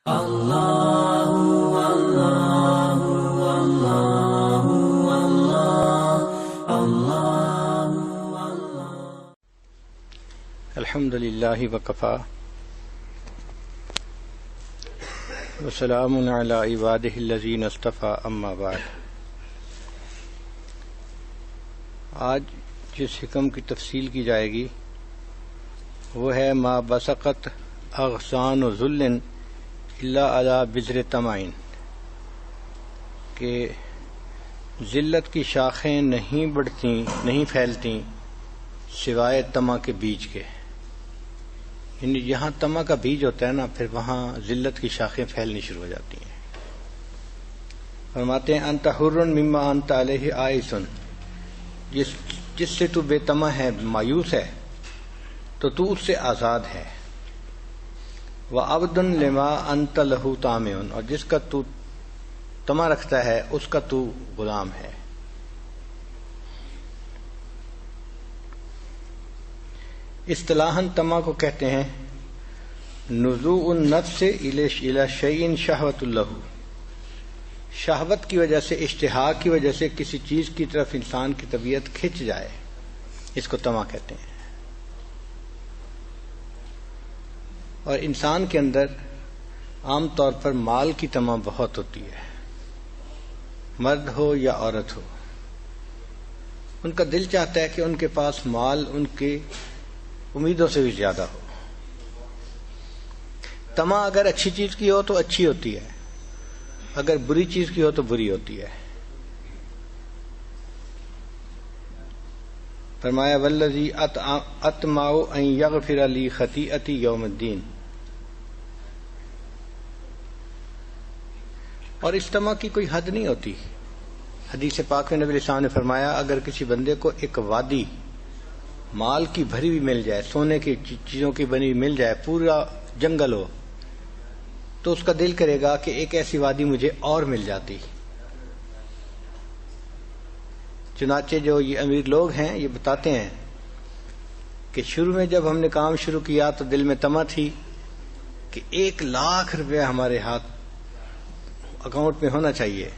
الحمد للہ وکفا وسلام علی عبادہ الذین اصطفی اما بعد۔ آج جس حکم کی تفصیل کی جائے گی وہ ہے ما بسقت اغصان و ذل الا علی بذر طمع، کہ ذلت کی شاخیں نہیں بڑھتی نہیں پھیلتی سوائے طمع کے بیج کے، یعنی جہاں طمع کا بیج ہوتا ہے نا پھر وہاں ذلت کی شاخیں پھیلنی شروع ہو جاتی ہیں۔ فرماتے ہیں انت حر مما انت علیہ عائس، جس سے تو بے طمع ہے، مایوس ہے، تو اس سے آزاد ہے۔ وعبد لما انت لہ طامع، اور جس کا تو طمع رکھتا ہے اس کا تو غلام ہے۔ اصطلاحاً طمع کو کہتے ہیں نزوع النفس الی شیء شہوۃ لہ، شہوت کی وجہ سے، اشتہا کی وجہ سے کسی چیز کی طرف انسان کی طبیعت کھنچ جائے، اس کو طمع کہتے ہیں۔ اور انسان کے اندر عام طور پر مال کی طمع بہت ہوتی ہے، مرد ہو یا عورت ہو، ان کا دل چاہتا ہے کہ ان کے پاس مال ان کی امیدوں سے بھی زیادہ ہو۔ طمع اگر اچھی چیز کی ہو تو اچھی ہوتی ہے، اگر بری چیز کی ہو تو بری ہوتی ہے۔ فرمایا والذی اطمع ان یغفر لی خطیئتی یوم الدین، اور اس طمع کی کوئی حد نہیں ہوتی۔ حدیث پاک میں نبی علیہ السلام نے فرمایا اگر کسی بندے کو ایک وادی مال کی بھری ہوئی مل جائے، سونے کی چیزوں کی بنی ہوئی مل جائے، پورا جنگل ہو، تو اس کا دل کرے گا کہ ایک ایسی وادی مجھے اور مل جاتی۔ چنانچہ جو یہ امیر لوگ ہیں یہ بتاتے ہیں کہ شروع میں جب ہم نے کام شروع کیا تو دل میں طمع تھی کہ 1,00,000 روپیہ ہمارے ہاتھ اکاؤنٹ میں ہونا چاہیے،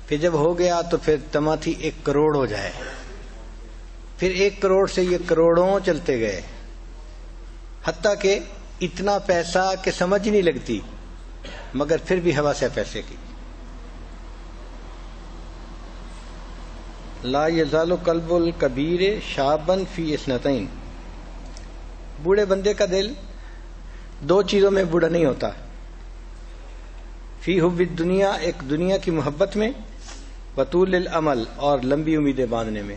پھر جب ہو گیا تو پھر طمع تھی 1 کروڑ ہو جائے، پھر 1 کروڑ سے یہ کروڑوں چلتے گئے، حتیٰ کہ اتنا پیسہ کہ سمجھ نہیں لگتی، مگر پھر بھی ہوا سے پیسے کی۔ لا یزال قلب الکبیر شابا فی اثنتین، بوڑھے بندے کا دل 2 چیزوں میں بوڑھا نہیں ہوتا، فی حب الدنیا، ایک دنیا کی محبت میں، وطول العمل، اور لمبی امیدیں باندھنے میں۔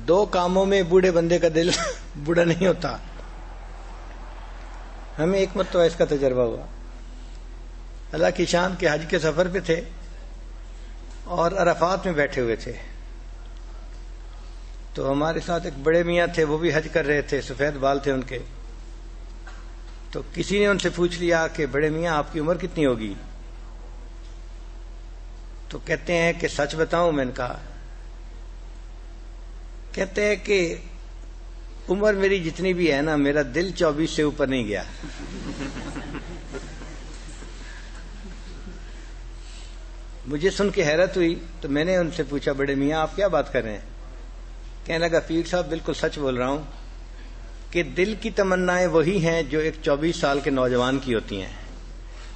2 کاموں میں بوڑھے بندے کا دل بوڑھا نہیں ہوتا۔ ہمیں ایک مرتبہ اس کا تجربہ ہوا، اللہ کی شان کے حج کے سفر پہ تھے اور عرفات میں بیٹھے ہوئے تھے، تو ہمارے ساتھ ایک بڑے میاں تھے، وہ بھی حج کر رہے تھے، سفید بال تھے ان کے۔ تو کسی نے ان سے پوچھ لیا کہ بڑے میاں آپ کی عمر کتنی ہوگی؟ تو کہتے ہیں کہ سچ بتاؤں؟ میں نے کہا، کہتے ہیں کہ عمر میری جتنی بھی ہے نا، میرا دل 24 سے اوپر نہیں گیا۔ مجھے سن کے حیرت ہوئی، تو میں نے ان سے پوچھا بڑے میاں آپ کیا بات کر رہے ہیں؟ کہنے لگا پیر صاحب بالکل سچ بول رہا ہوں کہ دل کی تمنائیں وہی ہیں جو ایک 24 سال کے نوجوان کی ہوتی ہیں،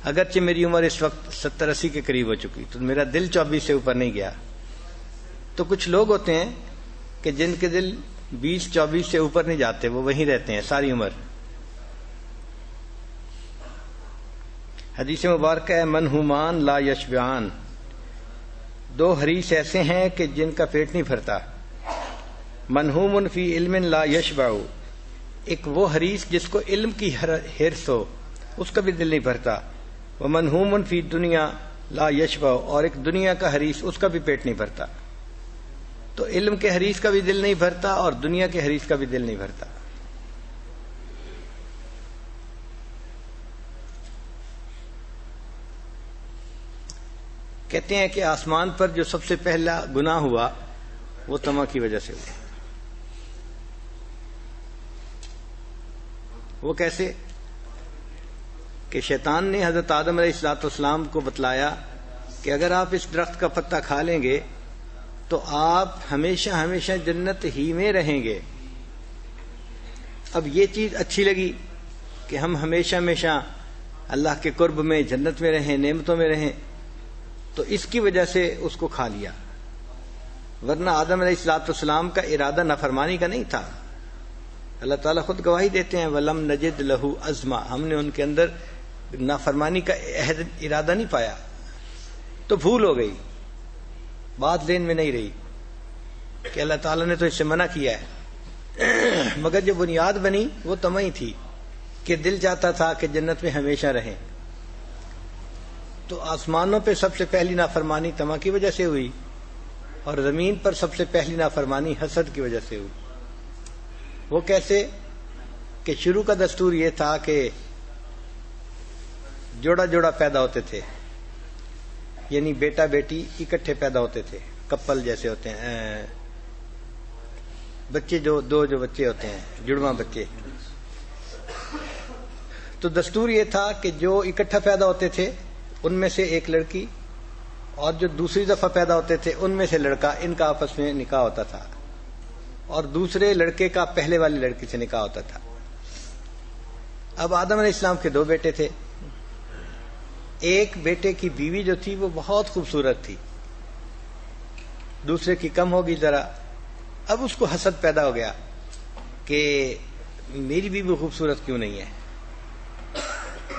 اگرچہ میری عمر اس وقت 70-80 کے قریب ہو چکی، تو میرا دل 24 سے اوپر نہیں گیا۔ تو کچھ لوگ ہوتے ہیں کہ جن کے دل 20-24 سے اوپر نہیں جاتے، وہ وہیں رہتے ہیں ساری عمر۔ حدیث مبارکہ ہے منہومان لا یشبعان، 2 حریص ایسے ہیں کہ جن کا پیٹ نہیں بھرتا۔ منہوم فی علم لا یشبع، ایک وہ حریص جس کو علم کی حرص ہو، اس کا بھی دل نہیں بھرتا۔ ومنہوم فی دنیا لا یشبع، اور ایک دنیا کا حریص، اس کا بھی پیٹ نہیں بھرتا۔ تو علم کے حریص کا بھی دل نہیں بھرتا اور دنیا کے حریص کا بھی دل نہیں بھرتا۔ کہتے ہیں کہ آسمان پر جو سب سے پہلا گناہ ہوا وہ طمع کی وجہ سے ہوا۔ وہ کیسے؟ کہ شیطان نے حضرت آدم علیہ السلام کو بتلایا کہ اگر آپ اس درخت کا پتا کھا لیں گے تو آپ ہمیشہ ہمیشہ جنت ہی میں رہیں گے. اب یہ چیز اچھی لگی کہ ہم ہمیشہ ہمیشہ اللہ کے قرب میں جنت میں رہیں، نعمتوں میں رہیں، تو اس کی وجہ سے اس کو کھا لیا. ورنہ آدم علیہ السلام کا ارادہ نافرمانی کا نہیں تھا. اللہ تعالیٰ خود گواہی دیتے ہیں وَلَمْ نَجِدْ لَهُ عَزْمًا، ہم نے ان کے اندر نافرمانی کا ارادہ نہیں پایا. تو بھول ہو گئی، بات ذہن میں نہیں رہی کہ اللہ تعالیٰ نے تو اس سے منع کیا ہے. مگر جو بنیاد بنی وہ طمعی تھی کہ دل چاہتا تھا کہ جنت میں ہمیشہ رہیں. تو آسمانوں پہ سب سے پہلی نافرمانی طمع کی وجہ سے ہوئی، اور زمین پر سب سے پہلی نافرمانی حسد کی وجہ سے ہوئی. وہ کیسے؟ کہ شروع کا دستور یہ تھا کہ جوڑا جوڑا پیدا ہوتے تھے، یعنی بیٹا بیٹی اکٹھے پیدا ہوتے تھے، کپل جیسے ہوتے ہیں بچے، جو بچے ہوتے ہیں جڑواں بچے. تو دستور یہ تھا کہ جو اکٹھا پیدا ہوتے تھے ان میں سے ایک لڑکی، اور جو دوسری دفعہ پیدا ہوتے تھے ان میں سے لڑکا، ان کا آپس میں نکاح ہوتا تھا، اور دوسرے لڑکے کا پہلے والی لڑکی سے نکاح ہوتا تھا. اب آدم علیہ السلام کے 2 بیٹے تھے. ایک بیٹے کی بیوی جو تھی وہ بہت خوبصورت تھی، دوسرے کی کم ہوگی ذرا. اب اس کو حسد پیدا ہو گیا کہ میری بیوی خوبصورت کیوں نہیں ہے.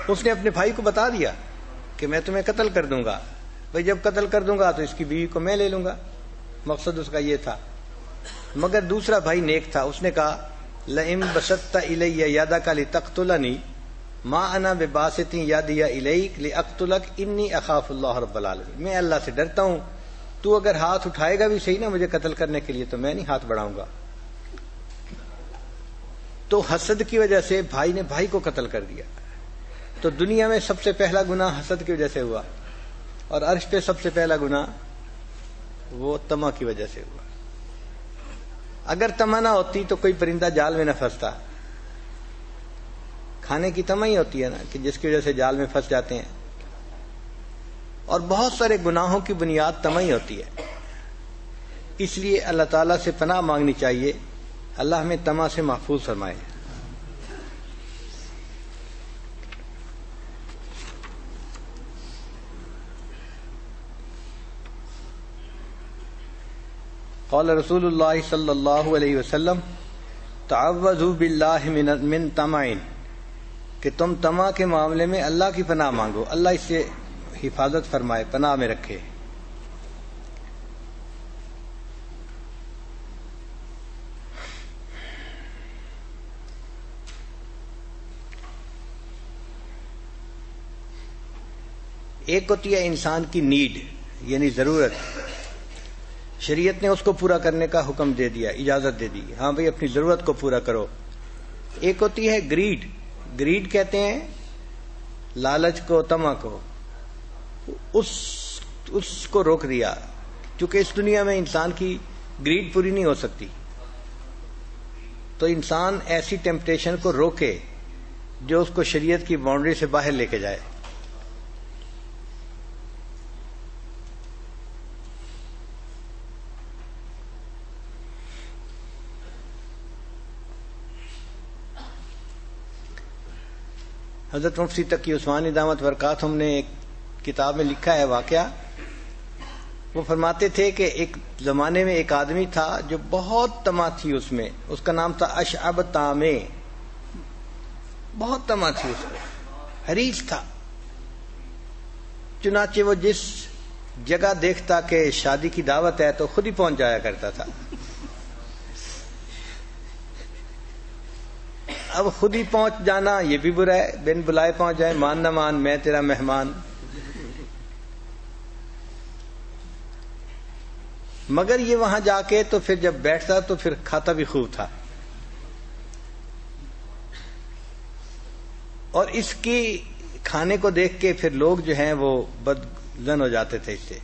اس نے اپنے بھائی کو بتا دیا کہ میں تمہیں قتل کر دوں گا، بھائی جب قتل کر دوں گا تو اس کی بیوی کو میں لے لوں گا. مقصد اس کا یہ تھا. مگر دوسرا بھائی نیک تھا، اس نے کہا لئن بسطت الی یدک لتقتلنی ما انا بباسط یدی الیک لاقتلک انی اخاف اللہ رب العالمین، میں اللہ سے ڈرتا ہوں، تو اگر ہاتھ اٹھائے گا بھی صحیح نا مجھے قتل کرنے کے لیے تو میں نہیں ہاتھ بڑھاؤں گا. تو حسد کی وجہ سے بھائی نے بھائی کو قتل کر دیا. تو دنیا میں سب سے پہلا گناہ حسد کی وجہ سے ہوا، اور عرش پہ سب سے پہلا گناہ وہ طمع کی وجہ سے ہوا. اگر طمع نہ ہوتی تو کوئی پرندہ جال میں نہ پھنستا. کھانے کی طمع ہی ہوتی ہے نا کہ جس کی وجہ سے جال میں پھنس جاتے ہیں. اور بہت سارے گناہوں کی بنیاد طمع ہی ہوتی ہے. اس لیے اللہ تعالیٰ سے پناہ مانگنی چاہیے، اللہ ہمیں طمع سے محفوظ فرمائے. قال رسول اللہ صلی اللہ علیہ وسلم تعوذوا باللہ من طمع، کہ تم طمع کے معاملے میں اللہ کی پناہ مانگو، اللہ اس سے حفاظت فرمائے، پناہ میں رکھے. ایک ہوتی ہے انسان کی نیڈ، یعنی ضرورت، شریعت نے اس کو پورا کرنے کا حکم دے دیا، اجازت دے دی، ہاں بھئی اپنی ضرورت کو پورا کرو. ایک ہوتی ہے گریڈ، گریڈ کہتے ہیں لالچ کو، طمع کو. اس کو روک دیا، کیونکہ اس دنیا میں انسان کی گریڈ پوری نہیں ہو سکتی. تو انسان ایسی ٹیمپٹیشن کو روکے جو اس کو شریعت کی باؤنڈری سے باہر لے کے جائے. حضرت مفتی تقی عثمانی دامت برکاتہم نے ایک کتاب میں لکھا ہے واقعہ. وہ فرماتے تھے کہ ایک زمانے میں ایک آدمی تھا جو بہت طمع تھی اس میں، اس کا نام تھا اشعب طامع. بہت طمع تھی اس کو، حریص تھا. چنانچہ وہ جس جگہ دیکھتا کہ شادی کی دعوت ہے تو خود ہی پہنچ جایا کرتا تھا. اب خود ہی پہنچ جانا یہ بھی برا ہے، بن بلائے پہنچ جائے، مان نہ مان میں تیرا مہمان. مگر یہ وہاں جا کے تو پھر جب بیٹھتا تو پھر کھاتا بھی خوب تھا. اور اس کی کھانے کو دیکھ کے پھر لوگ جو ہیں وہ بدظن ہو جاتے تھے اس سے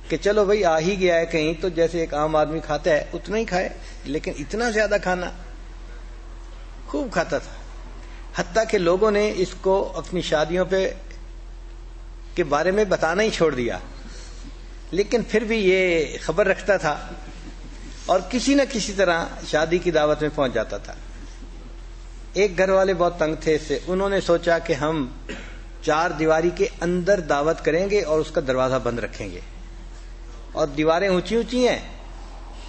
کہ چلو بھائی آ ہی گیا ہے کہیں تو جیسے ایک عام آدمی کھاتا ہے اتنا ہی کھائے، لیکن اتنا زیادہ کھانا. خوب کھاتا تھا. حتیٰ کہ لوگوں نے اس کو اپنی شادیوں پہ کے بارے میں بتانا ہی چھوڑ دیا، لیکن پھر بھی یہ خبر رکھتا تھا اور کسی نہ کسی طرح شادی کی دعوت میں پہنچ جاتا تھا۔ ایک گھر والے بہت تنگ تھے اس سے، انہوں نے سوچا کہ ہم 4 دیواری کے اندر دعوت کریں گے اور اس کا دروازہ بند رکھیں گے، اور دیواریں اونچی اونچی ہیں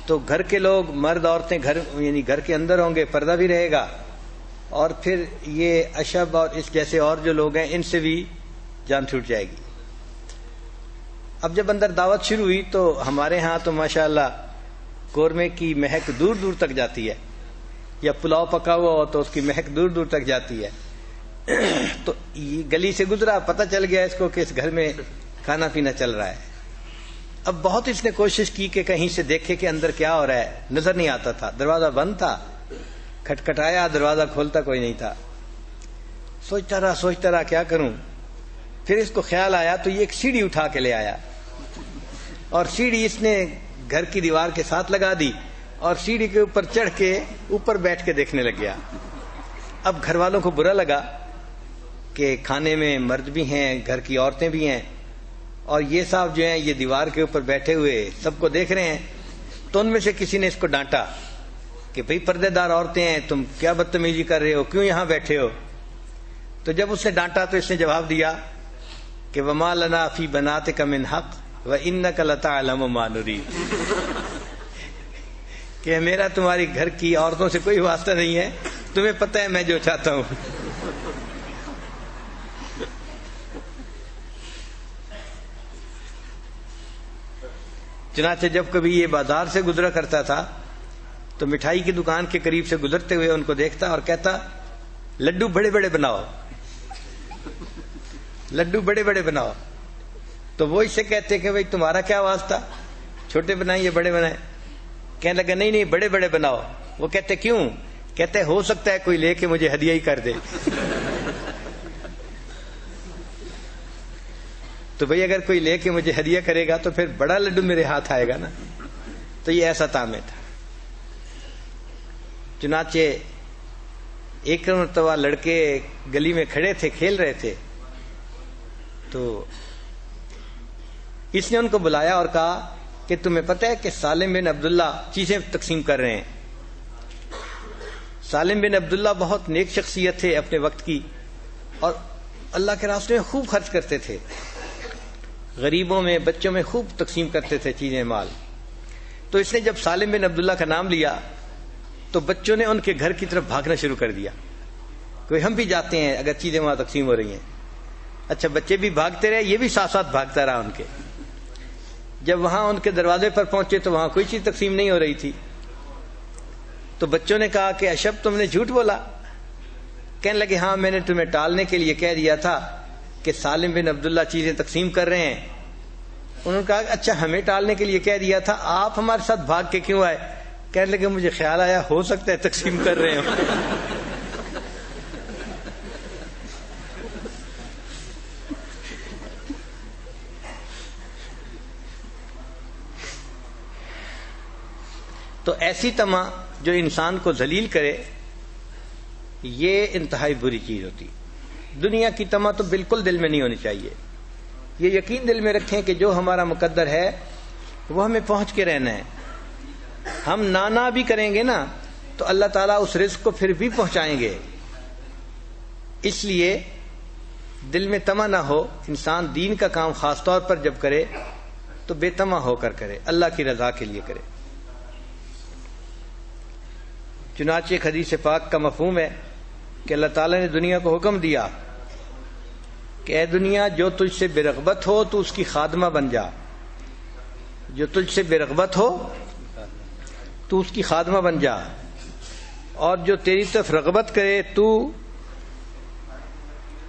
تو گھر کے لوگ مرد عورتیں گھر کے اندر ہوں گے، پردہ بھی رہے گا، اور پھر یہ اشب اور اس جیسے اور جو لوگ ہیں ان سے بھی جان چھوٹ جائے گی۔ اب جب اندر دعوت شروع ہوئی تو ہمارے ہاں تو ماشاءاللہ قورمے کی مہک دور دور تک جاتی ہے، یا پلاؤ پکا ہوا ہو تو اس کی مہک دور دور تک جاتی ہے۔ تو یہ گلی سے گزرا، پتہ چل گیا اس کو کہ اس گھر میں کھانا پینا چل رہا ہے۔ اب بہت اس نے کوشش کی کہ کہیں سے دیکھے کہ اندر کیا ہو رہا ہے، نظر نہیں آتا تھا، دروازہ بند تھا، کھٹکھٹایا، دروازہ کھولتا کوئی نہیں تھا۔ سوچتا رہا کیا کروں، پھر اس کو خیال آیا تو یہ ایک سیڑھی اٹھا کے لے آیا، اور سیڑھی اس نے گھر کی دیوار کے ساتھ لگا دی، اور سیڑھی کے اوپر چڑھ کے اوپر بیٹھ کے دیکھنے لگ گیا۔ اب گھر والوں کو برا لگا کہ کھانے میں مرد بھی ہیں، گھر کی عورتیں بھی ہیں، اور یہ صاحب جو ہیں یہ دیوار کے اوپر بیٹھے ہوئے سب کو دیکھ رہے ہیں۔ تو ان میں سے کسی نے اس کو ڈانٹا کہ بھئی پردے دار عورتیں ہیں، تم کیا بدتمیزی کر رہے ہو، کیوں یہاں بیٹھے ہو؟ تو جب اس نے ڈانٹا تو اس نے جواب دیا کہ وَمَا لَنَا فِي بَنَاتِكَ مِنْ حَقٍّ وَإِنَّكَ لَتَعْلَمُ مَا نُرِيدُ، کہ میرا تمہاری گھر کی عورتوں سے کوئی واسطہ نہیں ہے، تمہیں پتہ ہے میں جو چاہتا ہوں۔ چنانچہ جب کبھی یہ بازار سے گزرا کرتا تھا تو مٹھائی کی دکان کے قریب سے گزرتے ہوئے ان کو دیکھتا اور کہتا لڈو بڑے بڑے بناؤ، لڈو بڑے بڑے بناؤ۔ تو وہ اس سے کہتے کہ بھئی تمہارا کیا واسطہ، چھوٹے بنائیں یا بڑے بنائیں؟ کہنے لگا نہیں بڑے بڑے بناؤ۔ وہ کہتے کیوں؟ کہتے ہو سکتا ہے کوئی لے کے مجھے ہدیہ ہی کر دے۔ تو بھئی اگر کوئی لے کے مجھے ہدیہ کرے گا تو پھر بڑا لڈو میرے ہاتھ آئے گا نا۔ تو یہ ایسا تامے تھا۔ چنانچہ ایک مرتبہ لڑکے گلی میں کھڑے تھے، کھیل رہے تھے، تو اس نے ان کو بلایا اور کہا کہ تمہیں پتہ ہے کہ سالم بن عبداللہ چیزیں تقسیم کر رہے ہیں۔ سالم بن عبداللہ بہت نیک شخصیت تھے اپنے وقت کی، اور اللہ کے راستے میں خوب خرچ کرتے تھے، غریبوں میں بچوں میں خوب تقسیم کرتے تھے چیزیں مال۔ تو اس نے جب سالم بن عبداللہ کا نام لیا تو بچوں نے ان کے گھر کی طرف بھاگنا شروع کر دیا، کوئی ہم بھی جاتے ہیں اگر چیزیں وہاں تقسیم ہو رہی ہیں۔ اچھا بچے بھی بھاگتے رہے، یہ بھی ساتھ ساتھ بھاگتا رہا ان کے۔ جب وہاں ان کے دروازے پر پہنچے تو وہاں کوئی چیز تقسیم نہیں ہو رہی تھی۔ تو بچوں نے کہا کہ اشب تم نے جھوٹ بولا۔ کہنے لگے ہاں میں نے تمہیں ٹالنے کے لیے کہہ دیا تھا کہ سالم بن عبداللہ چیزیں تقسیم کر رہے ہیں۔ انہوں نے کہا اچھا ہمیں ٹالنے کے لیے کہہ دیا تھا، آپ ہمارے ساتھ بھاگ کے کیوں آئے؟ کہنے لگے مجھے خیال آیا ہو سکتا ہے تقسیم کر رہے ہوں۔ تو ایسی طمع جو انسان کو ذلیل کرے یہ انتہائی بری چیز ہوتی۔ دنیا کی طمع تو بالکل دل میں نہیں ہونی چاہیے۔ یہ یقین دل میں رکھیں کہ جو ہمارا مقدر ہے وہ ہمیں پہنچ کے رہنا ہے۔ ہم نانا بھی کریں گے نا تو اللہ تعالیٰ اس رزق کو پھر بھی پہنچائیں گے۔ اس لیے دل میں طمع نہ ہو۔ انسان دین کا کام خاص طور پر جب کرے تو بے طمع ہو کر کرے، اللہ کی رضا کے لیے کرے۔ چنانچہ ایک حدیث پاک کا مفہوم ہے کہ اللہ تعالیٰ نے دنیا کو حکم دیا کہ اے دنیا جو تجھ سے بے رغبت ہو تو اس کی خادمہ بن جا، جو تجھ سے بے رغبت ہو تو اس کی خادمہ بن جا، اور جو تیری طرف رغبت کرے تو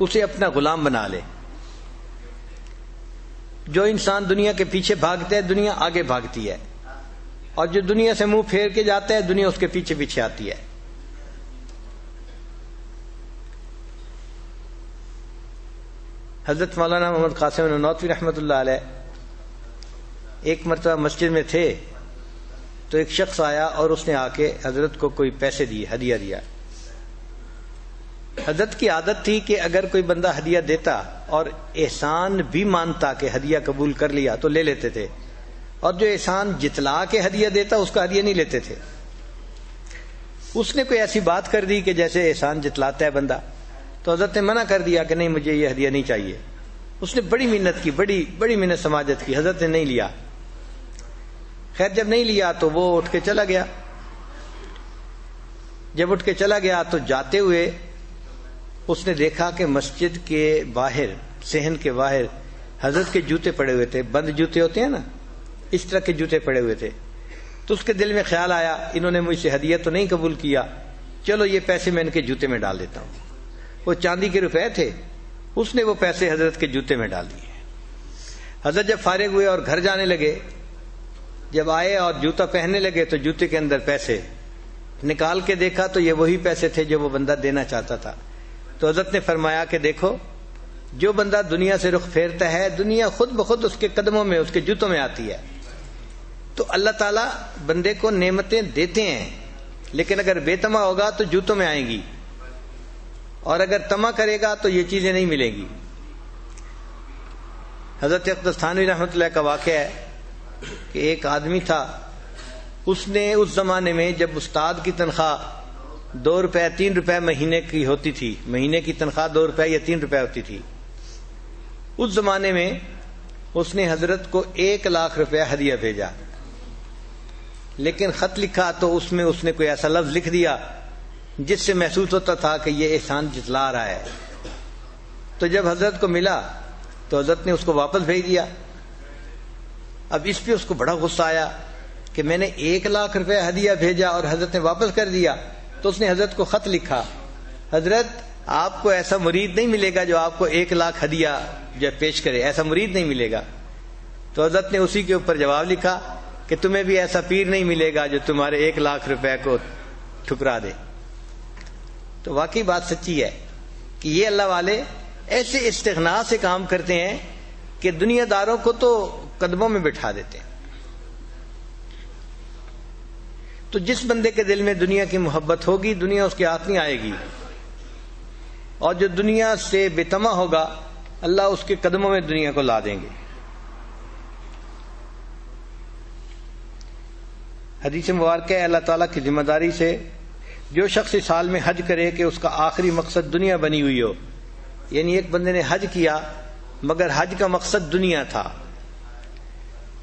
اسے اپنا غلام بنا لے۔ جو انسان دنیا کے پیچھے بھاگتا ہے دنیا آگے بھاگتی ہے، اور جو دنیا سے منہ پھیر کے جاتا ہے دنیا اس کے پیچھے پیچھے آتی ہے۔ حضرت مولانا محمد قاسم نانوتوی رحمۃ اللہ علیہ ایک مرتبہ مسجد میں تھے تو ایک شخص آیا اور اس نے آ کے حضرت کو کوئی پیسے دیے، ہدیہ دیا۔ حضرت کی عادت تھی کہ اگر کوئی بندہ ہدیہ دیتا اور احسان بھی مانتا کہ ہدیہ قبول کر لیا تو لے لیتے تھے، اور جو احسان جتلا کے ہدیہ دیتا اس کا ہدیہ نہیں لیتے تھے۔ اس نے کوئی ایسی بات کر دی کہ جیسے احسان جتلاتا ہے بندہ، تو حضرت نے منع کر دیا کہ نہیں مجھے یہ ہدیہ نہیں چاہیے۔ اس نے بڑی محنت کی، بڑی محنت سماجت کی، حضرت نے نہیں لیا۔ خیر جب نہیں لیا تو وہ اٹھ کے چلا گیا۔ جب اٹھ کے چلا گیا تو جاتے ہوئے اس نے دیکھا کہ مسجد کے باہر، صحن کے باہر حضرت کے جوتے پڑے ہوئے تھے، بند جوتے ہوتے ہیں نا، اس طرح کے جوتے پڑے ہوئے تھے۔ تو اس کے دل میں خیال آیا انہوں نے مجھ سے ہدیہ تو نہیں قبول کیا، چلو یہ پیسے میں ان کے جوتے میں ڈال دیتا ہوں۔ وہ چاندی کے روپے تھے، اس نے وہ پیسے حضرت کے جوتے میں ڈال دیے۔ حضرت جب فارغ ہوئے اور گھر جانے لگے، جب آئے اور جوتا پہننے لگے تو جوتے کے اندر پیسے نکال کے دیکھا تو یہ وہی پیسے تھے جو وہ بندہ دینا چاہتا تھا۔ تو حضرت نے فرمایا کہ دیکھو، جو بندہ دنیا سے رخ پھیرتا ہے دنیا خود بخود اس کے قدموں میں، اس کے جوتوں میں آتی ہے۔ تو اللہ تعالیٰ بندے کو نعمتیں دیتے ہیں، لیکن اگر بے تما ہوگا تو جوتوں میں آئیں گی، اور اگر تما کرے گا تو یہ چیزیں نہیں ملیں گی۔ حضرت اقدس تھانوی رحمۃ اللہ کا واقعہ ہے کہ ایک آدمی تھا، اس نے اس زمانے میں جب استاد کی تنخواہ 2 روپے 3 روپے مہینے کی ہوتی تھی، مہینے کی تنخواہ 2 روپے یا 3 روپے ہوتی تھی، اس زمانے میں اس نے حضرت کو 1 لاکھ روپے ہدیہ بھیجا، لیکن خط لکھا تو اس میں اس نے کوئی ایسا لفظ لکھ دیا جس سے محسوس ہوتا تھا کہ یہ احسان جتلا رہا ہے۔ تو جب حضرت کو ملا تو حضرت نے اس کو واپس بھیج دیا۔ اب اس پہ اس کو بڑا غصہ آیا کہ میں نے 1 لاکھ روپے ہدیہ بھیجا اور حضرت نے واپس کر دیا۔ تو اس نے حضرت کو خط لکھا، حضرت آپ کو ایسا مرید نہیں ملے گا جو آپ کو 1 لاکھ ہدیہ جو پیش کرے، ایسا مرید نہیں ملے گا۔ تو حضرت نے اسی کے اوپر جواب لکھا کہ تمہیں بھی ایسا پیر نہیں ملے گا جو تمہارے 1 لاکھ روپے کو ٹھکرا دے۔ تو واقعی بات سچی ہے کہ یہ اللہ والے ایسے استغنا سے کام کرتے ہیں کہ دنیا داروں کو تو قدموں میں بٹھا دیتے ہیں۔ تو جس بندے کے دل میں دنیا کی محبت ہوگی دنیا اس کے ہاتھ نہیں آئے گی، اور جو دنیا سے بے تما ہوگا اللہ اس کے قدموں میں دنیا کو لا دیں گے۔ حدیث مبارکہ ہے اللہ تعالیٰ کی ذمہ داری سے جو شخص اس سال میں حج کرے کہ اس کا آخری مقصد دنیا بنی ہوئی ہو، یعنی ایک بندے نے حج کیا مگر حج کا مقصد دنیا تھا،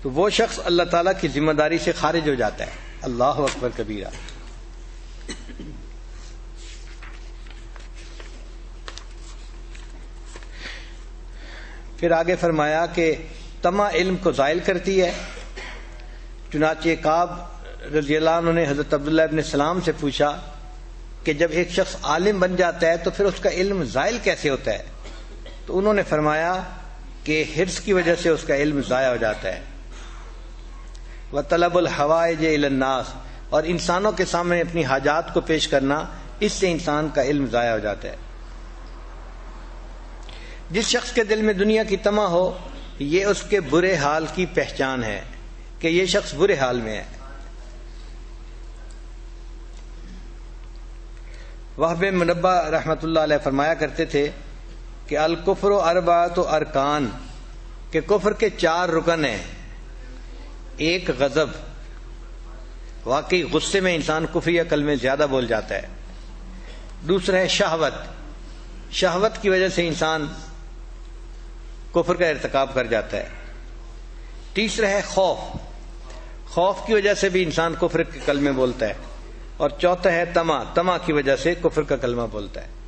تو وہ شخص اللہ تعالیٰ کی ذمہ داری سے خارج ہو جاتا ہے۔ اللہ اکبر کبیرہ۔ پھر آگے فرمایا کہ طمع علم کو زائل کرتی ہے۔ چنانچہ کعب رضی اللہ عنہ نے حضرت عبداللہ ابن سلام سے پوچھا کہ جب ایک شخص عالم بن جاتا ہے تو پھر اس کا علم زائل کیسے ہوتا ہے؟ تو انہوں نے فرمایا کہ حرص کی وجہ سے اس کا علم ضائع ہو جاتا ہے۔ وطلب الحوائج الی الناس، اور انسانوں کے سامنے اپنی حاجات کو پیش کرنا، اس سے انسان کا علم ضائع ہو جاتا ہے۔ جس شخص کے دل میں دنیا کی طمع ہو یہ اس کے برے حال کی پہچان ہے کہ یہ شخص برے حال میں ہے۔ وہب منبہ رحمۃ اللہ علیہ فرمایا کرتے تھے کہ الکفر اربعۃ ارکان، کہ کفر کے 4 رکن ہیں۔ ایک غضب، واقعی غصے میں انسان کفریہ کلمے زیادہ بول جاتا ہے۔ دوسرا ہے شہوت، شہوت کی وجہ سے انسان کفر کا ارتکاب کر جاتا ہے۔ تیسرا ہے خوف، خوف کی وجہ سے بھی انسان کفر کے کلمے بولتا ہے۔ اور چوتھا ہے طمع، طمع کی وجہ سے کفر کا کلمہ بولتا ہے۔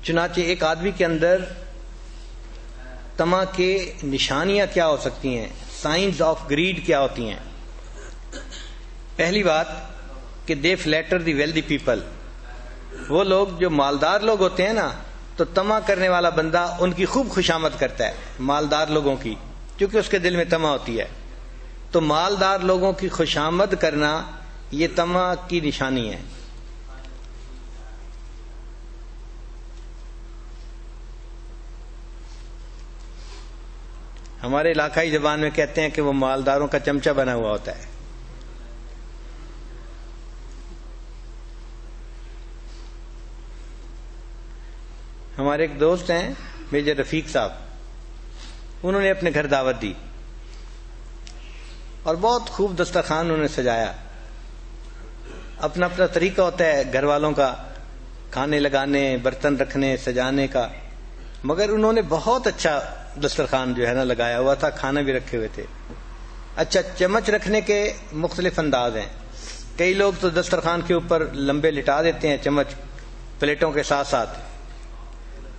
چنانچہ ایک آدمی کے اندر طمع کے نشانیاں کیا ہو سکتی ہیں، سائنز آف گریڈ کیا ہوتی ہیں۔ پہلی بات کہ دے فلیٹر دی ویلدی پیپل، وہ لوگ جو مالدار لوگ ہوتے ہیں نا، تو طمع کرنے والا بندہ ان کی خوب خوشامد کرتا ہے، مالدار لوگوں کی، کیونکہ اس کے دل میں طمع ہوتی ہے۔ تو مالدار لوگوں کی خوشامد کرنا یہ طمع کی نشانی ہے. ہمارے علاقائی زبان میں کہتے ہیں کہ وہ مالداروں کا چمچہ بنا ہوا ہوتا ہے. ہمارے ایک دوست ہیں میجر رفیق صاحب، انہوں نے اپنے گھر دعوت دی اور بہت خوب دسترخوان انہوں نے سجایا. اپنا اپنا طریقہ ہوتا ہے گھر والوں کا کھانے لگانے، برتن رکھنے، سجانے کا، مگر انہوں نے بہت اچھا دسترخوان جو ہے نا لگایا ہوا تھا، کھانا بھی رکھے ہوئے تھے. اچھا، چمچ رکھنے کے مختلف انداز ہیں. کئی لوگ تو دسترخوان کے اوپر لمبے لٹا دیتے ہیں چمچ پلیٹوں کے ساتھ ساتھ،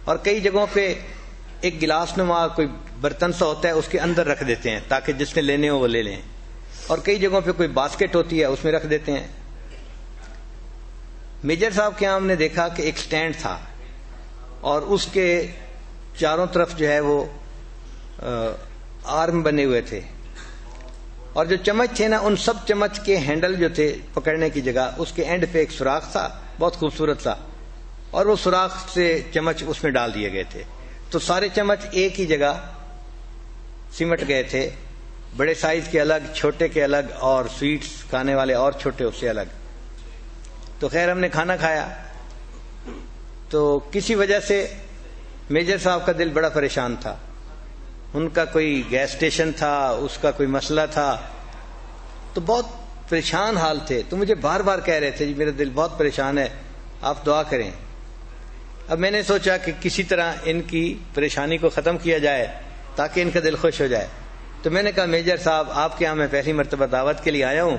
اور کئی جگہوں پہ ایک گلاس نما کوئی برتن سا ہوتا ہے اس کے اندر رکھ دیتے ہیں تاکہ جس نے لینے ہو وہ لے لیں، اور کئی جگہوں پہ کوئی باسکٹ ہوتی ہے اس میں رکھ دیتے ہیں. میجر صاحب کے یہاں ہم نے دیکھا کہ ایک سٹینڈ تھا اور اس کے چاروں طرف جو ہے وہ آرم بنے ہوئے تھے، اور جو چمچ تھے نا ان سب چمچ کے ہینڈل جو تھے پکڑنے کی جگہ اس کے اینڈ پہ ایک سوراخ تھا بہت خوبصورت سا، اور وہ سوراخ سے چمچ اس میں ڈال دیے گئے تھے. تو سارے چمچ ایک ہی جگہ سمٹ گئے تھے، بڑے سائز کے الگ، چھوٹے کے الگ، اور سویٹس کھانے والے اور چھوٹے اس سے الگ. تو خیر ہم نے کھانا کھایا تو کسی وجہ سے میجر صاحب کا دل بڑا پریشان تھا. ان کا کوئی گیس اسٹیشن تھا، اس کا کوئی مسئلہ تھا، تو بہت پریشان حال تھے. تو مجھے بار بار کہہ رہے تھے جی میرا دل بہت پریشان ہے، آپ دعا کریں. اب میں نے سوچا کہ کسی طرح ان کی پریشانی کو ختم کیا جائے تاکہ ان کا دل خوش ہو جائے. تو میں نے کہا میجر صاحب آپ کے یہاں میں پہلی مرتبہ دعوت کے لیے آیا ہوں،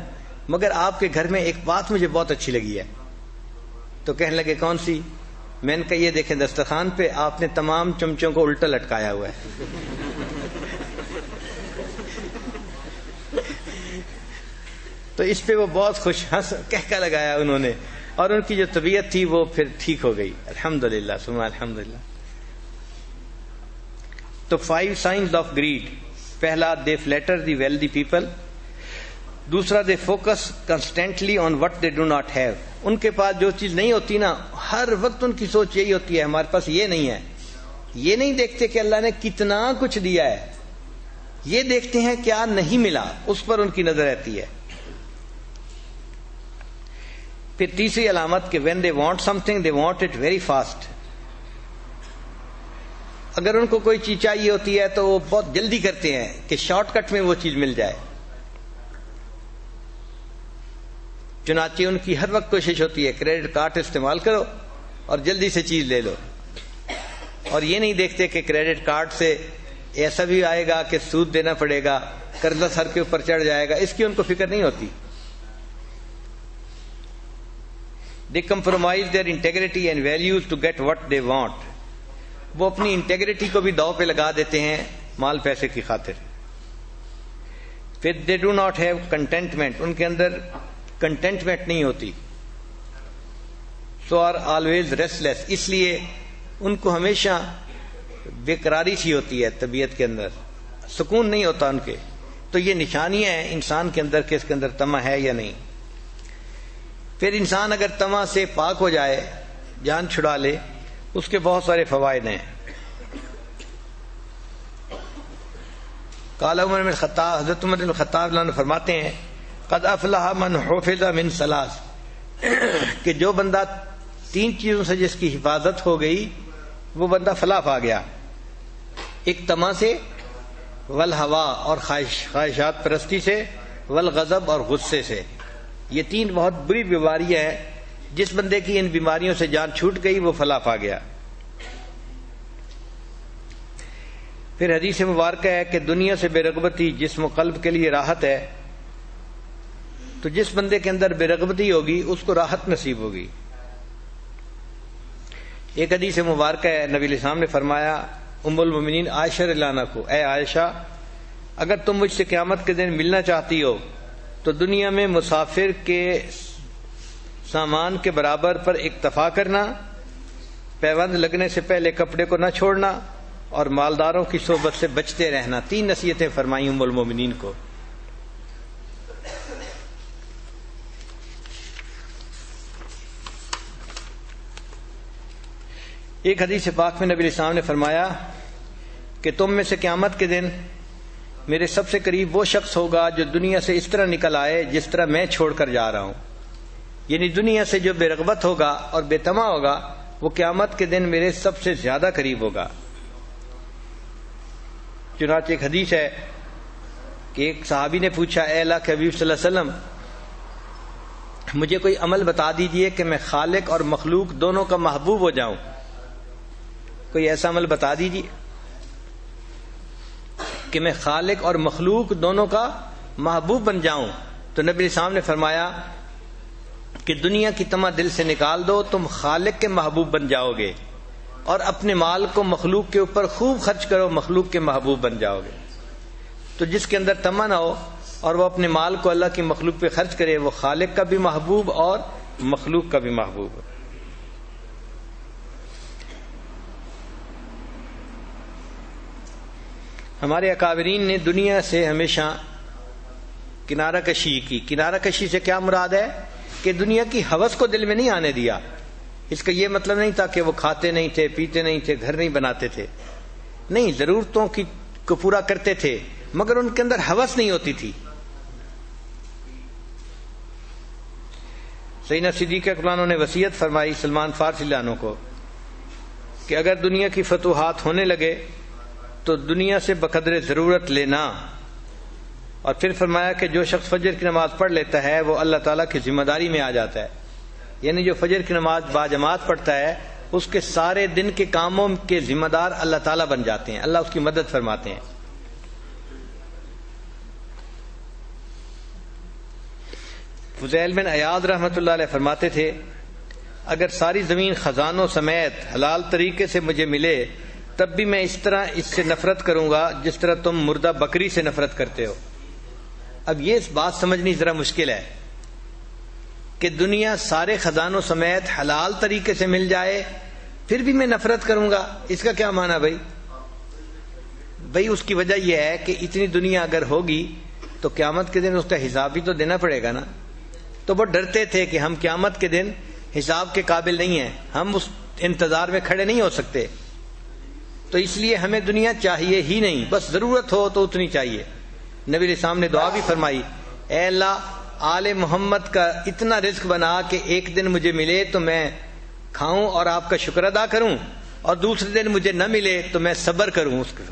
مگر آپ کے گھر میں ایک بات مجھے بہت اچھی لگی ہے. تو کہنے لگے کون سی؟ میں نے کہا یہ دیکھیں دسترخوان پہ آپ نے تمام چمچوں کو الٹا لٹکایا ہوا ہے. تو اس پہ وہ بہت خوش ہنس کہہ لگایا انہوں نے، اور ان کی جو طبیعت تھی وہ پھر ٹھیک ہو گئی الحمدللہ ثم الحمدللہ. تو 5 signs of greed. پہلا they flatter the wealthy people. دوسرا they focus constantly on what they do not have. ان کے پاس جو چیز نہیں ہوتی نا ہر وقت ان کی سوچ یہی ہوتی ہے ہمارے پاس یہ نہیں ہے. یہ نہیں دیکھتے کہ اللہ نے کتنا کچھ دیا ہے، یہ دیکھتے ہیں کیا نہیں ملا، اس پر ان کی نظر رہتی ہے. پھر تیسری علامت کہ when they want something they want it very fast. اگر ان کو کوئی چیز چاہیے ہوتی ہے تو وہ بہت جلدی کرتے ہیں کہ شارٹ کٹ میں وہ چیز مل جائے. چنانچہ ان کی ہر وقت کوشش ہوتی ہے کریڈٹ کارڈ استعمال کرو اور جلدی سے چیز لے لو، اور یہ نہیں دیکھتے کہ کریڈٹ کارڈ سے ایسا بھی آئے گا کہ سود دینا پڑے گا، قرضہ سر کے اوپر چڑھ جائے گا، اس کی ان کو فکر نہیں ہوتی. They compromise their integrity and values to get what they want. وہ اپنی انٹیگریٹی کو بھی داؤ پہ لگا دیتے ہیں مال پیسے کی خاطر. پھر they do not have contentment. ان کے اندر کنٹینٹمنٹ نہیں ہوتی. So are always restless. اس لیے ان کو ہمیشہ بے قراری سی ہوتی ہے طبیعت کے اندر، سکون نہیں ہوتا ان کے. تو یہ نشانیاں ہیں انسان کے اندر کہ اس کے اندر طمع ہے یا نہیں. پھر انسان اگر طمع سے پاک ہو جائے، جان چھڑا لے، اس کے بہت سارے فوائد ہیں. قال عمر بن الخطاب، حضرت عمر بن الخطاب فرماتے ہیں قد افلح من حفظ من ثلاث، کہ جو بندہ 3 چیزوں سے جس کی حفاظت ہو گئی وہ بندہ فلاح پا گیا. ایک طمع سے، والہوا اور خواہشات پرستی سے، والغضب اور غصے سے. یہ 3 بہت بری بیماریاں ہیں. جس بندے کی ان بیماریوں سے جان چھوٹ گئی وہ فلاح پا گیا. پھر حدیث مبارکہ ہے کہ دنیا سے بے رغبتی جسم و قلب کے لیے راحت ہے. تو جس بندے کے اندر بے رغبتی ہوگی اس کو راحت نصیب ہوگی. ایک حدیث مبارکہ ہے نبی علیہ السلام نے فرمایا ام المومنین عائشہ رضی اللہ عنہا کو، اے عائشہ اگر تم مجھ سے قیامت کے دن ملنا چاہتی ہو تو دنیا میں مسافر کے سامان کے برابر پر اکتفا کرنا، پیوند لگنے سے پہلے کپڑے کو نہ چھوڑنا، اور مالداروں کی صحبت سے بچتے رہنا. 3 نصیحتیں فرمائی ام المومنین کو. ایک حدیث پاک میں نبی علیہ السلام نے فرمایا کہ تم میں سے قیامت کے دن میرے سب سے قریب وہ شخص ہوگا جو دنیا سے اس طرح نکل آئے جس طرح میں چھوڑ کر جا رہا ہوں. یعنی دنیا سے جو بے رغبت ہوگا اور بے طمع ہوگا وہ قیامت کے دن میرے سب سے زیادہ قریب ہوگا. چنانچہ ایک حدیث ہے کہ ایک صحابی نے پوچھا، اے اللہ کے حبیب صلی اللہ علیہ وسلم، مجھے کوئی عمل بتا دیجئے کہ میں خالق اور مخلوق دونوں کا محبوب ہو جاؤں. کوئی ایسا عمل بتا دیجئے کہ میں خالق اور مخلوق دونوں کا محبوب بن جاؤں. تو نبی صاحب نے فرمایا کہ دنیا کی طمع دل سے نکال دو، تم خالق کے محبوب بن جاؤ گے، اور اپنے مال کو مخلوق کے اوپر خوب خرچ کرو، مخلوق کے محبوب بن جاؤ گے. تو جس کے اندر طمع نہ ہو اور وہ اپنے مال کو اللہ کی مخلوق پہ خرچ کرے، وہ خالق کا بھی محبوب اور مخلوق کا بھی محبوب. ہمارے اکابرین نے دنیا سے ہمیشہ کنارہ کشی کی. کنارہ کشی سے کیا مراد ہے کہ دنیا کی ہوس کو دل میں نہیں آنے دیا. اس کا یہ مطلب نہیں تھا کہ وہ کھاتے نہیں تھے، پیتے نہیں تھے، گھر نہیں بناتے تھے. نہیں، ضرورتوں کو پورا کرتے تھے مگر ان کے اندر ہوس نہیں ہوتی تھی. سیدنا صدیق اکبر نے وصیت فرمائی سلمان فارسی اللہ عنہ کو کہ اگر دنیا کی فتوحات ہونے لگے تو دنیا سے بقدر ضرورت لینا. اور پھر فرمایا کہ جو شخص فجر کی نماز پڑھ لیتا ہے وہ اللہ تعالیٰ کی ذمہ داری میں آ جاتا ہے. یعنی جو فجر کی نماز باجماعت پڑھتا ہے اس کے سارے دن کے کاموں کے ذمہ دار اللہ تعالیٰ بن جاتے ہیں، اللہ اس کی مدد فرماتے ہیں. فضیل بن عیاض رحمۃ اللہ علیہ فرماتے تھے اگر ساری زمین خزانوں سمیت حلال طریقے سے مجھے ملے تب بھی میں اس طرح اس سے نفرت کروں گا جس طرح تم مردہ بکری سے نفرت کرتے ہو. اب یہ اس بات سمجھنی ذرا مشکل ہے کہ دنیا سارے خزانوں سمیت حلال طریقے سے مل جائے پھر بھی میں نفرت کروں گا. اس کا کیا معنی بھائی اس کی وجہ یہ ہے کہ اتنی دنیا اگر ہوگی تو قیامت کے دن اس کا حساب بھی تو دینا پڑے گا نا. تو وہ ڈرتے تھے کہ ہم قیامت کے دن حساب کے قابل نہیں ہیں، ہم اس انتظار میں کھڑے نہیں ہو سکتے، تو اس لیے ہمیں دنیا چاہیے ہی نہیں، بس ضرورت ہو تو اتنی چاہیے. نبی علیہ السلام نے دعا بھی فرمائی، اے اللہ آل محمد کا اتنا رزق بنا کہ ایک دن مجھے ملے تو میں کھاؤں اور آپ کا شکر ادا کروں، اور دوسرے دن مجھے نہ ملے تو میں صبر کروں، اس کے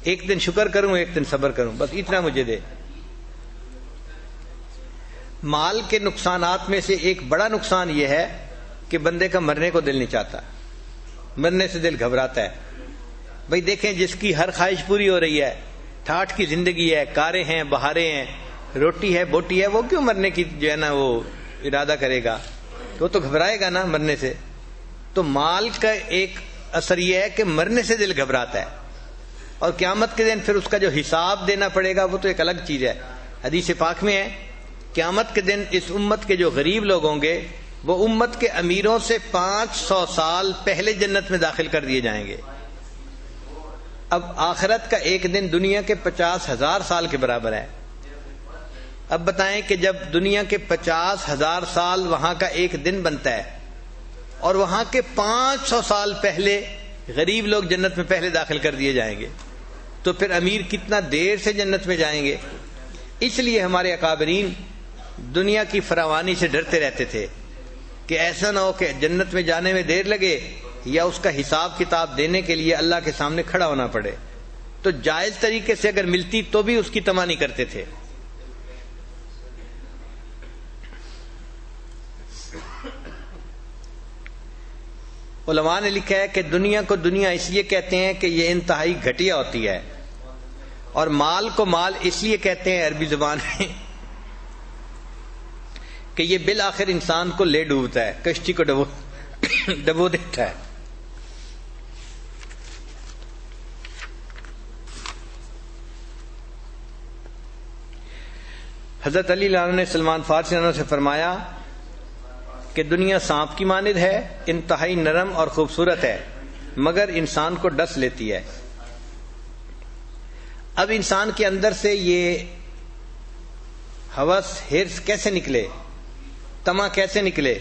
ایک دن شکر کروں ایک دن صبر کروں، بس اتنا مجھے دے. مال کے نقصانات میں سے ایک بڑا نقصان یہ ہے کہ بندے کا مرنے کو دل نہیں چاہتا، مرنے سے دل گھبراتا ہے. بھائی دیکھیں جس کی ہر خواہش پوری ہو رہی ہے، ٹھاٹھ کی زندگی ہے، کاریں ہیں، بہاریں ہیں، روٹی ہے، بوٹی ہے، وہ کیوں مرنے کی جو ہے نا وہ ارادہ کرے گا؟ وہ تو گھبرائے گا نا مرنے سے. تو مال کا ایک اثر یہ ہے کہ مرنے سے دل گھبراتا ہے، اور قیامت کے دن پھر اس کا جو حساب دینا پڑے گا وہ تو ایک الگ چیز ہے. حدیث پاک میں ہے قیامت کے دن اس امت کے جو غریب لوگ ہوں گے وہ امت کے امیروں سے 500 سال پہلے جنت میں داخل کر دیے جائیں گے. اب آخرت کا ایک دن دنیا کے 50,000 سال کے برابر ہے. اب بتائیں کہ جب دنیا کے 50,000 سال وہاں کا ایک دن بنتا ہے اور وہاں کے 500 سال پہلے غریب لوگ جنت میں پہلے داخل کر دیے جائیں گے تو پھر امیر کتنا دیر سے جنت میں جائیں گے. اس لیے ہمارے اکابرین دنیا کی فراوانی سے ڈرتے رہتے تھے کہ ایسا نہ ہو کہ جنت میں جانے میں دیر لگے یا اس کا حساب کتاب دینے کے لیے اللہ کے سامنے کھڑا ہونا پڑے. تو جائز طریقے سے اگر ملتی تو بھی اس کی طمع نہیں کرتے تھے. علماء نے لکھا ہے کہ دنیا کو دنیا اس لیے کہتے ہیں کہ یہ انتہائی گھٹیا ہوتی ہے، اور مال کو مال اس لیے کہتے ہیں عربی زبان میں کہ یہ بالآخر انسان کو لے ڈوبتا ہے، کشتی کو ڈبو دیتا ہے. حضرت علی عنہ نے سلمان فارسی عنہ سے فرمایا کہ دنیا سانپ کی مانند ہے، انتہائی نرم اور خوبصورت ہے مگر انسان کو ڈس لیتی ہے. اب انسان کے اندر سے یہ ہوس حرص کیسے نکلے، طمع کیسے نکلے،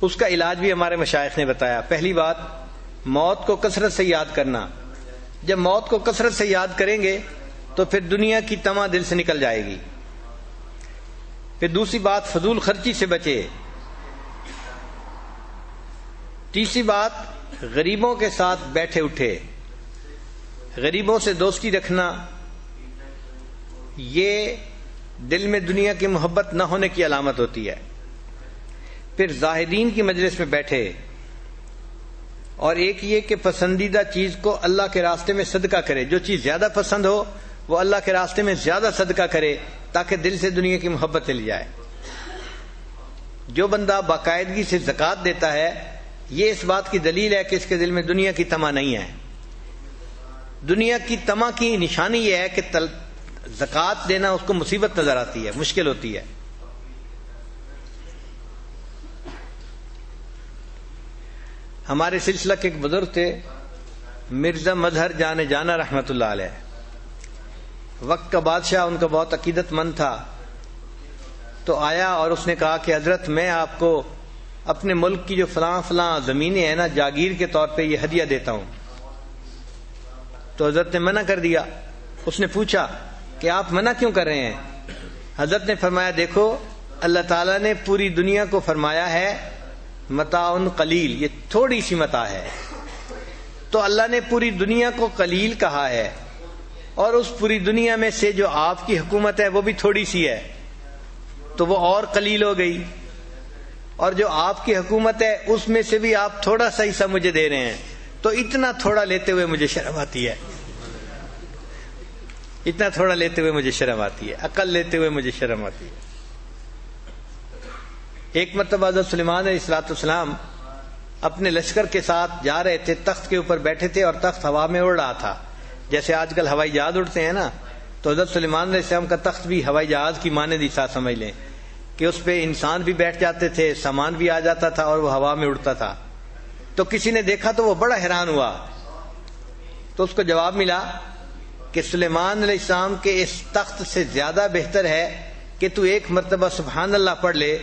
اس کا علاج بھی ہمارے مشائخ نے بتایا. پہلی بات موت کو کثرت سے یاد کرنا. جب موت کو کثرت سے یاد کریں گے تو پھر دنیا کی طمع دل سے نکل جائے گی. پھر دوسری بات فضول خرچی سے بچے. تیسری بات غریبوں کے ساتھ بیٹھے اٹھے. غریبوں سے دوستی رکھنا یہ دل میں دنیا کی محبت نہ ہونے کی علامت ہوتی ہے. پھر زاہدین کی مجلس میں بیٹھے. اور ایک یہ کہ پسندیدہ چیز کو اللہ کے راستے میں صدقہ کرے. جو چیز زیادہ پسند ہو وہ اللہ کے راستے میں زیادہ صدقہ کرے تاکہ دل سے دنیا کی محبت چلی جائے. جو بندہ باقاعدگی سے زکوٰۃ دیتا ہے یہ اس بات کی دلیل ہے کہ اس کے دل میں دنیا کی طمع نہیں ہے. دنیا کی طمع کی نشانی یہ ہے کہ زکوٰۃ دینا اس کو مصیبت نظر آتی ہے، مشکل ہوتی ہے. ہمارے سلسلہ کے ایک بزرگ تھے مرزا مظہر جان جانا رحمۃ اللہ علیہ. وقت کا بادشاہ ان کا بہت عقیدت مند تھا. تو آیا اور اس نے کہا کہ حضرت میں آپ کو اپنے ملک کی جو فلاں فلاں زمینیں ہیں نا جاگیر کے طور پہ یہ ہدیہ دیتا ہوں. تو حضرت نے منع کر دیا. اس نے پوچھا کہ آپ منع کیوں کر رہے ہیں؟ حضرت نے فرمایا دیکھو اللہ تعالیٰ نے پوری دنیا کو فرمایا ہے متاع قلیل، یہ تھوڑی سی متاع ہے. تو اللہ نے پوری دنیا کو قلیل کہا ہے اور اس پوری دنیا میں سے جو آپ کی حکومت ہے وہ بھی تھوڑی سی ہے تو وہ اور قلیل ہو گئی. اور جو آپ کی حکومت ہے اس میں سے بھی آپ تھوڑا سا حصہ مجھے دے رہے ہیں تو اتنا تھوڑا لیتے ہوئے مجھے شرم آتی ہے. اتنا تھوڑا لیتے ہوئے مجھے شرم آتی ہے، عقل لیتے ہوئے مجھے شرم آتی ہے. ایک مرتبہ حضرت سلیمان علیہ الصلوۃ والسلام اپنے لشکر کے ساتھ جا رہے تھے. تخت کے اوپر بیٹھے تھے اور تخت ہوا میں اڑ رہا تھا. جیسے آج کل ہوائی جہاز اڑتے ہیں نا تو حضرت سلیمان علیہ السلام کا تخت بھی ہوائی جہاز کی مانند ایسا سمجھ لیں کہ اس پہ انسان بھی بیٹھ جاتے تھے، سامان بھی آ جاتا تھا اور وہ ہوا میں اڑتا تھا. تو کسی نے دیکھا تو وہ بڑا حیران ہوا. تو اس کو جواب ملا کہ سلیمان علیہ السلام کے اس تخت سے زیادہ بہتر ہے کہ تو ایک مرتبہ سبحان اللہ پڑھ لے.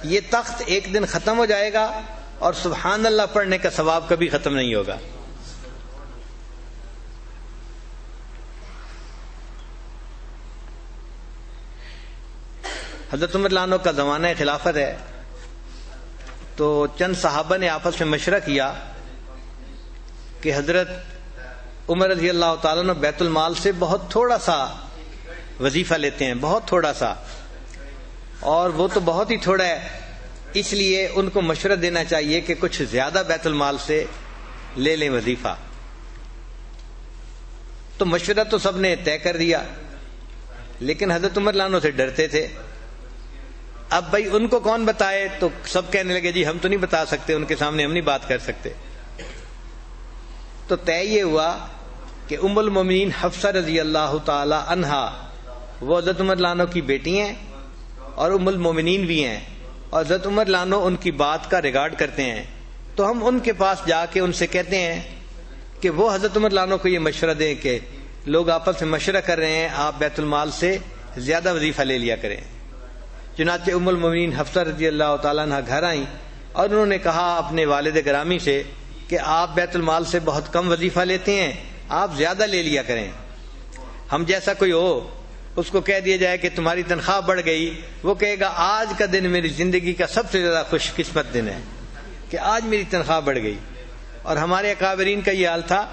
یہ تخت ایک دن ختم ہو جائے گا اور سبحان اللہ پڑھنے کا ثواب کبھی ختم نہیں ہوگا. حضرت عمر لانو کا زمانہ خلافت ہے تو چند صحابہ نے آپس میں مشورہ کیا کہ حضرت عمر رضی اللہ تعالیٰ عنہ بیت المال سے بہت تھوڑا سا وظیفہ لیتے ہیں، بہت تھوڑا سا، اور وہ تو بہت ہی تھوڑا ہے. اس لیے ان کو مشورہ دینا چاہیے کہ کچھ زیادہ بیت المال سے لے لیں وظیفہ. تو مشورہ تو سب نے طے کر دیا لیکن حضرت عمر لانو سے ڈرتے تھے. اب بھائی ان کو کون بتائے؟ تو سب کہنے لگے جی ہم تو نہیں بتا سکتے، ان کے سامنے ہم نہیں بات کر سکتے. تو طے یہ ہوا کہ ام المومنین حفصہ رضی اللہ تعالی عنہا وہ حضرت عمر لانو کی بیٹی ہیں اور ام المومنین بھی ہیں اور حضرت عمر لانو ان کی بات کا ریگارڈ کرتے ہیں. تو ہم ان کے پاس جا کے ان سے کہتے ہیں کہ وہ حضرت عمر لانو کو یہ مشورہ دیں کہ لوگ آپس میں مشورہ کر رہے ہیں آپ بیت المال سے زیادہ وظیفہ لے لیا کریں. چنانچہ ام المومنین حفصہ رضی اللہ تعالیٰ عنہ گھر آئیں اور انہوں نے کہا اپنے والد گرامی سے کہ آپ بیت المال سے بہت کم وظیفہ لیتے ہیں، آپ زیادہ لے لیا کریں. ہم جیسا کوئی ہو اس کو کہہ دیا جائے کہ تمہاری تنخواہ بڑھ گئی، وہ کہے گا آج کا دن میری زندگی کا سب سے زیادہ خوش قسمت دن ہے کہ آج میری تنخواہ بڑھ گئی. اور ہمارے اکابرین کا یہ حال تھا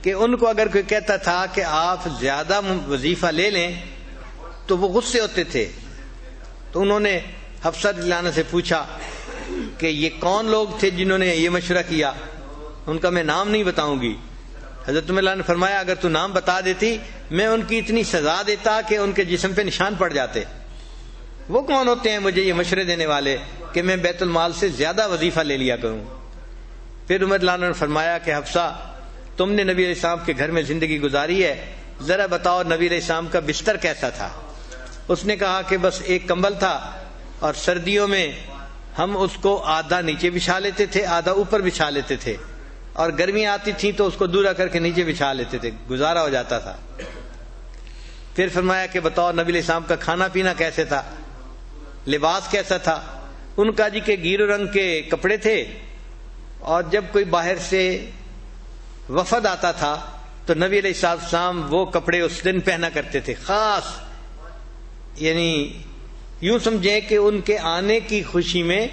کہ ان کو اگر کوئی کہتا تھا کہ آپ زیادہ وظیفہ لے لیں تو وہ غصے ہوتے تھے. تو انہوں نے حفصہ رضی اللہ عنہ سے پوچھا کہ یہ کون لوگ تھے جنہوں نے یہ مشورہ کیا؟ ان کا میں نام نہیں بتاؤں گی. حضرت عمر نے فرمایا اگر تو نام بتا دیتی میں ان کی اتنی سزا دیتا کہ ان کے جسم پہ نشان پڑ جاتے. وہ کون ہوتے ہیں مجھے یہ مشورے دینے والے کہ میں بیت المال سے زیادہ وظیفہ لے لیا کروں؟ پھر عمر لانو نے فرمایا کہ حفصہ تم نے نبی علیہ السلام کے گھر میں زندگی گزاری ہے، ذرا بتاؤ نبی علیہ السلام کا بستر کیسا تھا؟ اس نے کہا کہ بس ایک کمبل تھا اور سردیوں میں ہم اس کو آدھا نیچے بچھا لیتے تھے آدھا اوپر بچھا لیتے تھے اور گرمی آتی تھی تو اس کو دورا کر کے نیچے بچھا لیتے تھے، گزارا ہو جاتا تھا. پھر فرمایا کہ بتاؤ نبی علیہ السلام کا کھانا پینا کیسے تھا، لباس کیسا تھا؟ ان کا جی کے گیرو رنگ کے کپڑے تھے اور جب کوئی باہر سے وفد آتا تھا تو نبی علیہ السلام وہ کپڑے اس دن پہنا کرتے تھے خاص، یعنی یوں سمجھیں کہ ان کے آنے کی خوشی میں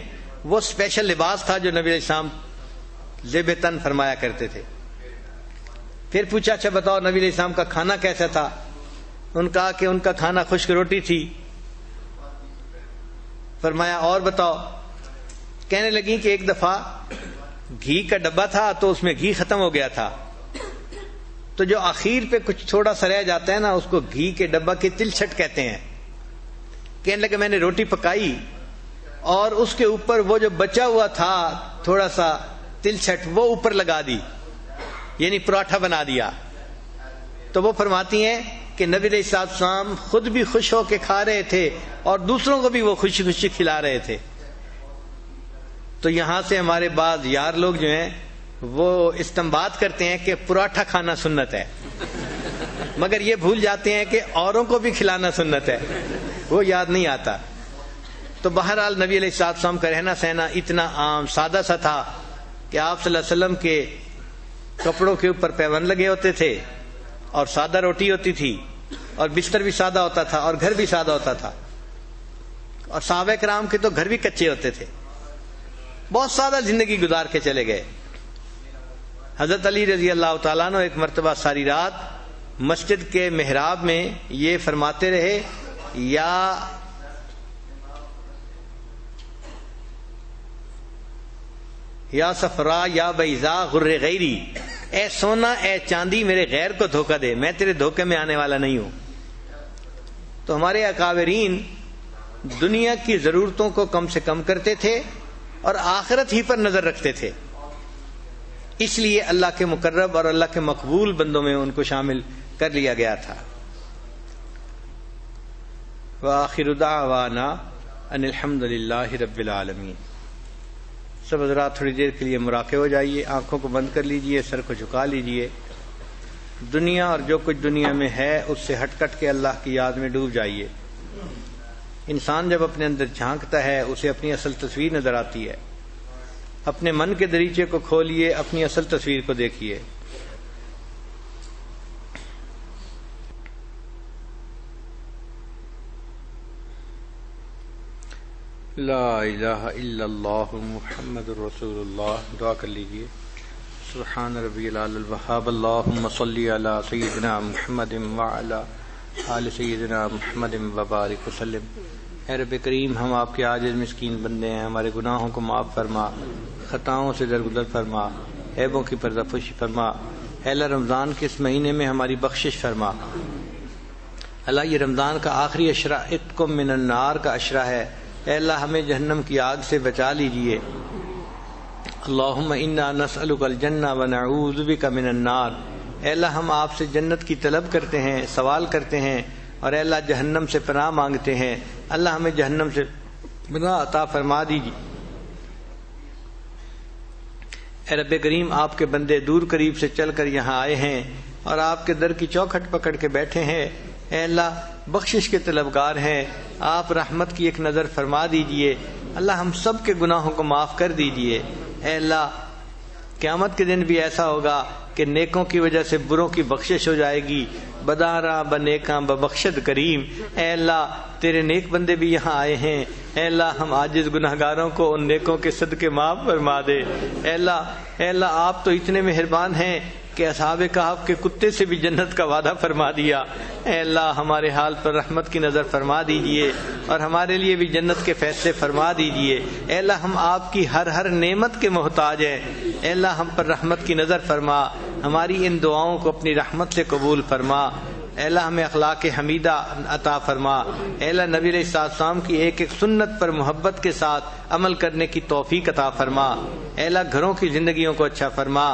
وہ اسپیشل لباس تھا جو نبی علیہ السلام زیب تن فرمایا کرتے تھے۔ پھر پوچھا اچھا بتاؤ نبی علیہ السلام کا کھانا کیسا تھا؟ ان کہا کہ ان کا کھانا خشک روٹی تھی۔ فرمایا اور بتاؤ؟ کہنے لگی کہ ایک دفعہ گھی کا ڈبہ تھا تو اس میں گھی ختم ہو گیا تھا، تو جو آخر پہ کچھ تھوڑا سا رہ جاتا ہے نا اس کو گھی کے ڈبہ کی تلچھٹ کہتے ہیں۔ کہنے لگے میں نے روٹی پکائی اور اس کے اوپر وہ جو بچا ہوا تھا تھوڑا سا تلچھٹ وہ اوپر لگا دی، یعنی پراٹھا بنا دیا۔ تو وہ فرماتی ہیں کہ نبی علیہ السلام خود بھی خوش ہو کے کھا رہے تھے اور دوسروں کو بھی وہ خوشی خوشی کھلا رہے تھے۔ تو یہاں سے ہمارے بعض یار لوگ جو ہیں وہ استنباط کرتے ہیں کہ پراٹھا کھانا سنت ہے، مگر یہ بھول جاتے ہیں کہ اوروں کو بھی کھلانا سنت ہے، وہ یاد نہیں آتا۔ تو بہرحال نبی علیہ السلام کا رہنا سہنا اتنا عام سادہ سا تھا کہ آپ صلی اللہ علیہ وسلم کے کپڑوں کے اوپر پیون لگے ہوتے تھے اور سادہ روٹی ہوتی تھی اور بستر بھی سادہ ہوتا تھا اور گھر بھی سادہ ہوتا تھا، اور صحابہ کرام کے تو گھر بھی کچے ہوتے تھے، بہت سادہ زندگی گزار کے چلے گئے۔ حضرت علی رضی اللہ تعالیٰ عنہ ایک مرتبہ ساری رات مسجد کے محراب میں یہ فرماتے رہے، یا صفرا یا بیضا غر غیری، اے سونا اے چاندی میرے غیر کو دھوکہ دے، میں تیرے دھوکے میں آنے والا نہیں ہوں۔ تو ہمارے اکابرین دنیا کی ضرورتوں کو کم سے کم کرتے تھے اور آخرت ہی پر نظر رکھتے تھے، اس لیے اللہ کے مقرب اور اللہ کے مقبول بندوں میں ان کو شامل کر لیا گیا تھا۔ وآخر دعوانا ان الحمد للہ رب العالمین۔ سب حضرات تھوڑی دیر کے لیے مراقبے ہو جائیے، آنکھوں کو بند کر لیجئے، سر کو جھکا لیجئے، دنیا اور جو کچھ دنیا میں ہے اس سے ہٹ کٹ کے اللہ کی یاد میں ڈوب جائیے۔ انسان جب اپنے اندر جھانکتا ہے اسے اپنی اصل تصویر نظر آتی ہے۔ اپنے من کے دریچے کو کھولیے، اپنی اصل تصویر کو دیکھیے۔ لا الہ الا اللہ محمد رسول اللہ۔ دعا کر لیجئے۔ سبحان ربی العلی الوہاب، اللہم صلی علی سیدنا محمد وعلی آل سیدنا محمد وبارک وسلم۔ اے رب کریم، ہم آپ کے عاجز مسکین بندے ہیں، ہمارے گناہوں کو معاف فرما، خطاؤں سے درگزر فرما، عیبوں کی پردہ پوشی فرما۔ اے اللہ رمضان کے اس مہینے میں ہماری بخشش فرما۔ اللہ یہ رمضان کا آخری عشرہ اتقم من النار کا عشرہ ہے، اے اللہ ہمیں جہنم کی آگ سے بچا لیجئے۔ اللہم انا نسألک الجنہ ونعوذ بک من النار۔ اے اللہ ہم آپ سے جنت کی طلب کرتے ہیں، سوال کرتے ہیں، اور اے اللہ جہنم سے پناہ مانگتے ہیں۔ اللہ ہمیں جہنم سے پناہ عطا فرما دیجیے۔ اے رب کریم، آپ کے بندے دور قریب سے چل کر یہاں آئے ہیں اور آپ کے در کی چوکھٹ پکڑ کے بیٹھے ہیں۔ اے اللہ بخشش کے طلبگار ہیں، آپ رحمت کی ایک نظر فرما دیجئے۔ اللہ ہم سب کے گناہوں کو معاف کر دیجئے۔ اے اللہ قیامت کے دن بھی ایسا ہوگا کہ نیکوں کی وجہ سے بروں کی بخشش ہو جائے گی۔ بدارا بنیکاں ببخشد کریم۔ اے اللہ تیرے نیک بندے بھی یہاں آئے ہیں، اے اللہ ہم عاجز گناہگاروں کو ان نیکوں کے صدقے معاف فرما دے۔ اے اللہ آپ تو اتنے مہربان ہیں کہ اصحاب کہف کے کتے سے بھی جنت کا وعدہ فرما دیا۔ اے اللہ ہمارے حال پر رحمت کی نظر فرما دیجئے اور ہمارے لیے بھی جنت کے فیصلے فرما دیجئے۔ اے اللہ ہم آپ کی ہر نعمت کے محتاج ہیں، اے اللہ ہم پر رحمت کی نظر فرما، ہماری ان دعاؤں کو اپنی رحمت سے قبول فرما۔ اے اللہ ہمیں اخلاق حمیدہ عطا فرما۔ اے اللہ نبی علیہ السلام کی ایک ایک سنت پر محبت کے ساتھ عمل کرنے کی توفیق عطا فرما۔ اے اللہ گھروں کی زندگیوں کو اچھا فرما،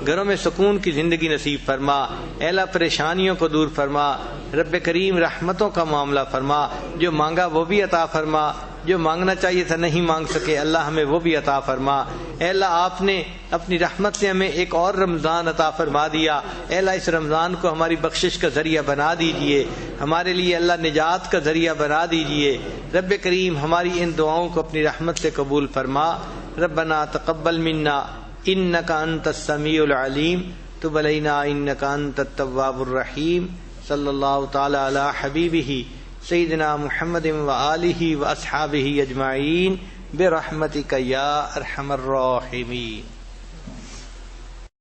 گھروں میں سکون کی زندگی نصیب فرما۔ اے اللہ پریشانیوں کو دور فرما۔ رب کریم رحمتوں کا معاملہ فرما، جو مانگا وہ بھی عطا فرما، جو مانگنا چاہیے تھا نہیں مانگ سکے اللہ ہمیں وہ بھی عطا فرما۔ اے اللہ آپ نے اپنی رحمت سے ہمیں ایک اور رمضان عطا فرما دیا۔ اے اللہ اس رمضان کو ہماری بخشش کا ذریعہ بنا دیجئے، ہمارے لیے اللہ نجات کا ذریعہ بنا دیجئے۔ رب کریم ہماری ان دعاؤں کو اپنی رحمت سے قبول فرما۔ ربنا تقبل منا انک انت السمیع العلیم تب علینا انک انت التواب الرحیم صلی اللہ تعالی علی حبیبہ سیدنا محمد وآلہ واصحابہ اجمعین برحمتک یا ارحم الراحمین.